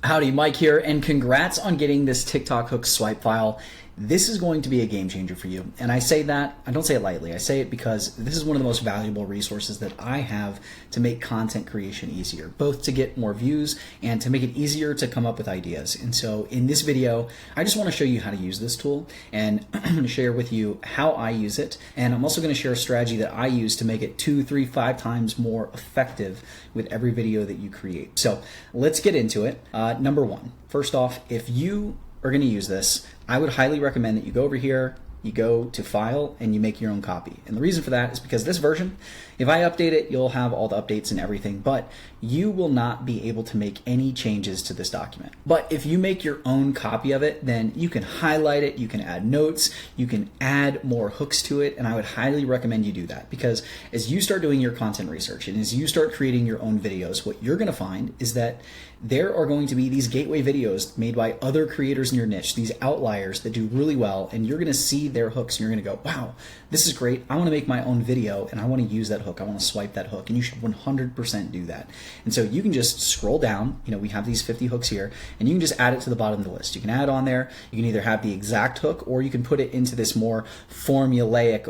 Howdy, Mike here, and congrats on getting this TikTok hook swipe file. This is going to be a game changer for you. And I say that, I don't say it lightly, I say it because this is one of the most valuable resources that I have to make content creation easier, both to get more views and to make it easier to come up with ideas. And so in this video, I just want to show you how to use this tool, and I'm going to share with you how I use it. And I'm also going to share a strategy that I use to make it 2, 3, 5 times more effective with every video that you create. So let's get into it. Number one, first off, if you are going to use this, I would highly recommend that you go over here, you go to File, and you make your own copy. And the reason for that is because this version, if I update it, you'll have all the updates and everything, but you will not be able to make any changes to this document. But if you make your own copy of it, then you can highlight it, you can add notes, you can add more hooks to it, and I would highly recommend you do that, because as you start doing your content research and as you start creating your own videos, what you're going to find is that there are going to be these gateway videos made by other creators in your niche, these outliers that do really well, and you're going to see their hooks and you're going to go, wow, this is great. I want to make my own video and I want to use that hook. I want to swipe that hook, and you should 100% do that. And so you can just scroll down, we have these 50 hooks here, and you can just add it to the bottom of the list. You can add it on there. You can either have the exact hook, or you can put it into this more formulaic,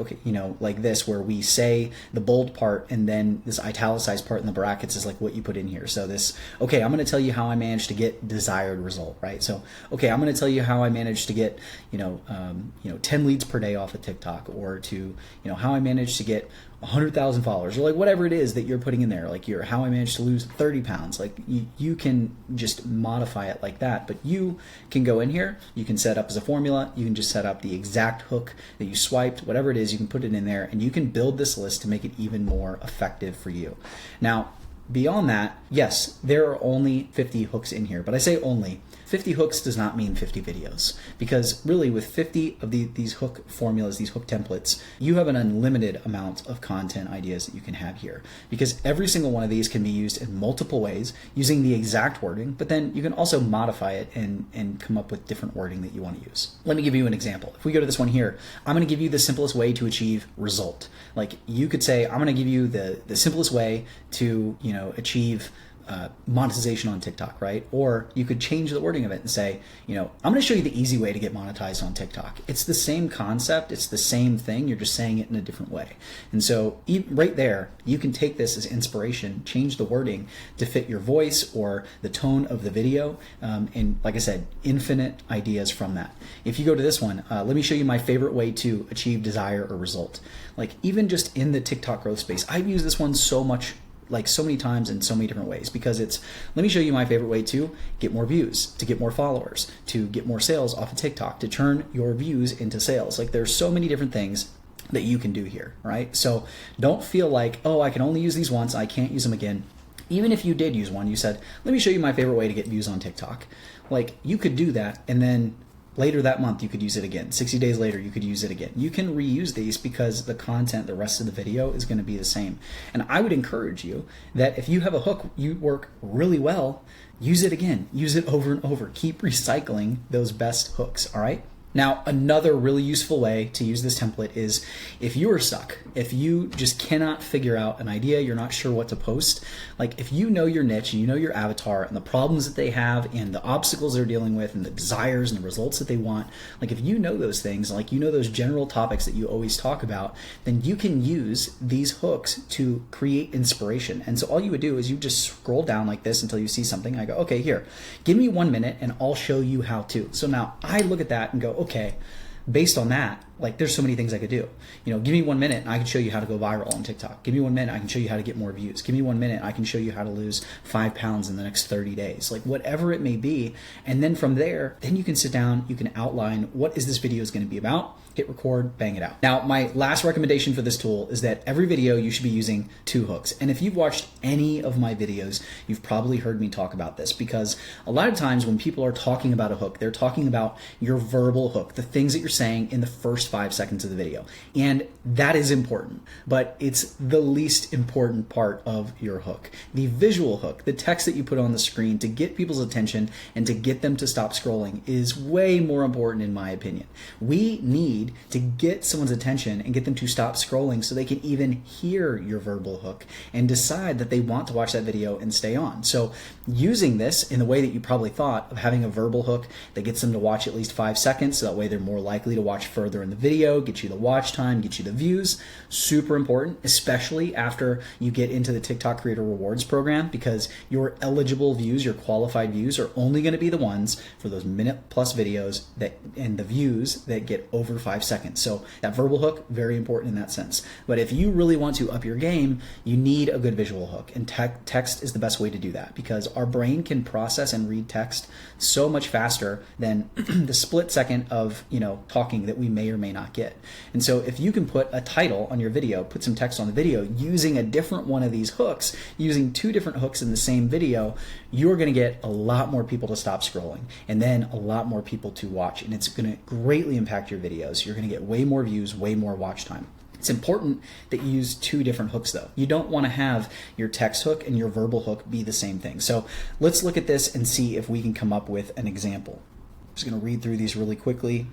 like this, where we say the bold part and then this italicized part in the brackets is like what you put in here. So this, okay, I'm going to tell you how I managed to get desired result, right? So, okay, I'm going to tell you how I managed to get, 10 leads per day off of TikTok, or to, how I managed to get 100,000 followers, or like whatever it is that you're putting in there, like how I managed to lose 30 pounds. Like you can just modify it like that, but you can go in here, you can set up as a formula, you can just set up the exact hook that you swiped, whatever it is, you can put it in there, and you can build this list to make it even more effective for you. Now, beyond that, yes, there are only 50 hooks in here, but I say only. 50 hooks does not mean 50 videos, because really with 50 of these hook formulas, these hook templates, you have an unlimited amount of content ideas that you can have here, because every single one of these can be used in multiple ways using the exact wording, but then you can also modify it and come up with different wording that you want to use. Let me give you an example. If we go to this one here, I'm going to give you the simplest way to achieve result. Like you could say, I'm going to give you the simplest way to achieve monetization on TikTok, right? Or you could change the wording of it and say, I'm going to show you the easy way to get monetized on TikTok. It's the same concept. It's the same thing. You're just saying it in a different way. And so right there, you can take this as inspiration, change the wording to fit your voice or the tone of the video. And like I said, infinite ideas from that. If you go to this one, let me show you my favorite way to achieve desire or result. Like even just in the TikTok growth space, I've used this one so many times in so many different ways, because it's, let me show you my favorite way to get more views, to get more followers, to get more sales off of TikTok, to turn your views into sales. Like there's so many different things that you can do here, right? So don't feel like, oh, I can only use these once, I can't use them again. Even if you did use one, you said, let me show you my favorite way to get views on TikTok. Like you could do that, and then later that month, you could use it again. 60 days later, you could use it again. You can reuse these because the content, the rest of the video is going to be the same. And I would encourage you that if you have a hook you work really well, use it again. Use it over and over. Keep recycling those best hooks, all right? Now, another really useful way to use this template is if you are stuck, if you just cannot figure out an idea, you're not sure what to post, like if you know your niche and you know your avatar and the problems that they have and the obstacles they're dealing with and the desires and the results that they want, like if you know those things, like you know those general topics that you always talk about, then you can use these hooks to create inspiration. And so all you would do is you just scroll down like this until you see something. I go, okay, here, give me 1 minute and I'll show you how to. So now I look at that and go, okay, based on that, like there's so many things I could do. Give me 1 minute and I can show you how to go viral on TikTok. Give me 1 minute, I can show you how to get more views. Give me 1 minute, I can show you how to lose 5 pounds in the next 30 days. Like whatever it may be. And then from there, then you can sit down, you can outline what is this video is going to be about, hit record, bang it out. Now, my last recommendation for this tool is that every video you should be using 2 hooks. And if you've watched any of my videos, you've probably heard me talk about this, because a lot of times when people are talking about a hook, they're talking about your verbal hook, the things that you're saying in the first first 5 seconds of the video. And that is important, but it's the least important part of your hook. The visual hook, the text that you put on the screen to get people's attention and to get them to stop scrolling, is way more important in my opinion. We need to get someone's attention and get them to stop scrolling so they can even hear your verbal hook and decide that they want to watch that video and stay on. So using this in the way that you probably thought of having a verbal hook that gets them to watch at least 5 seconds, so that way they're more likely to watch further in the video, get you the watch time, get you the views, super important, especially after you get into the TikTok Creator Rewards program, because your eligible views, your qualified views, are only going to be the ones for those minute plus videos that and the views that get over 5 seconds. So that verbal hook, very important in that sense. But if you really want to up your game, you need a good visual hook, and text is the best way to do that, because our brain can process and read text so much faster than the split second of talking that we may or may not get. And so if you can put a title on your video, put some text on the video using a different one of these hooks, using 2 different hooks in the same video, you're going to get a lot more people to stop scrolling, and then a lot more people to watch, and it's going to greatly impact your videos. You're going to get way more views, way more watch time. It's important that you use 2 different hooks though. You don't want to have your text hook and your verbal hook be the same thing. So let's look at this and see if we can come up with an example. I'm just going to read through these really quickly.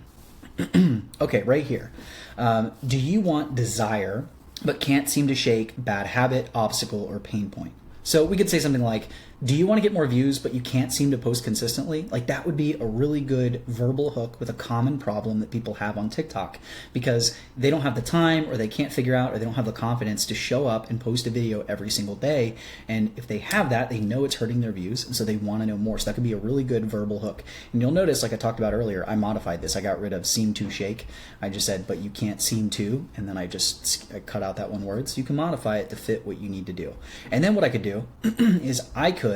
Okay, right here. Do you want desire but can't seem to shake bad habit, obstacle, or pain point? So we could say something like, do you want to get more views but you can't seem to post consistently? Like, that would be a really good verbal hook with a common problem that people have on TikTok, because they don't have the time, or they can't figure out, or they don't have the confidence to show up and post a video every single day. And if they have that, they know it's hurting their views, and so they want to know more. So that could be a really good verbal hook. And you'll notice, like I talked about earlier, I modified this. I got rid of seem to shake. I just said, but you can't seem to, and then I cut out that one word. So you can modify it to fit what you need to do. And then what I could do is I could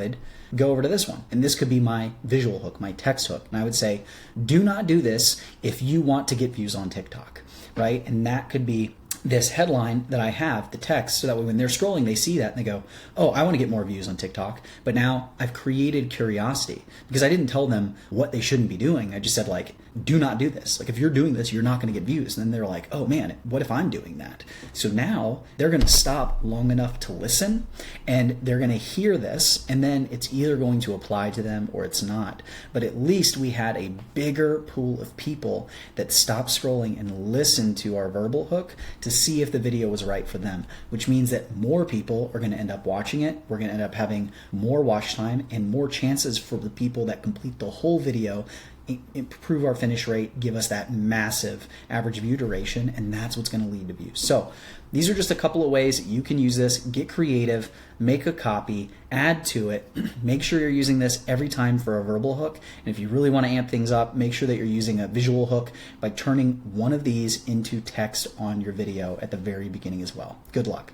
go over to this one, and this could be my visual hook, my text hook, and I would say, do not do this if you want to get views on TikTok, right? And that could be this headline that I have, the text, so that way when they're scrolling, they see that and they go, oh, I want to get more views on TikTok. But now I've created curiosity, because I didn't tell them what they shouldn't be doing. I just said, like, do not do this. Like, if you're doing this, you're not going to get views. And then they're like, oh man, what if I'm doing that? So now they're going to stop long enough to listen, and they're going to hear this, and then it's either going to apply to them or it's not. But at least we had a bigger pool of people that stopped scrolling and listened to our verbal hook to see if the video was right for them, which means that more people are going to end up watching it. We're going to end up having more watch time and more chances for the people that complete the whole video, improve our finish rate, give us that massive average view duration, and that's what's going to lead to views. So these are just a couple of ways that you can use this. Get creative, make a copy, add to it. Make sure you're using this every time for a verbal hook. And if you really want to amp things up, make sure that you're using a visual hook by turning one of these into text on your video at the very beginning as well. Good luck.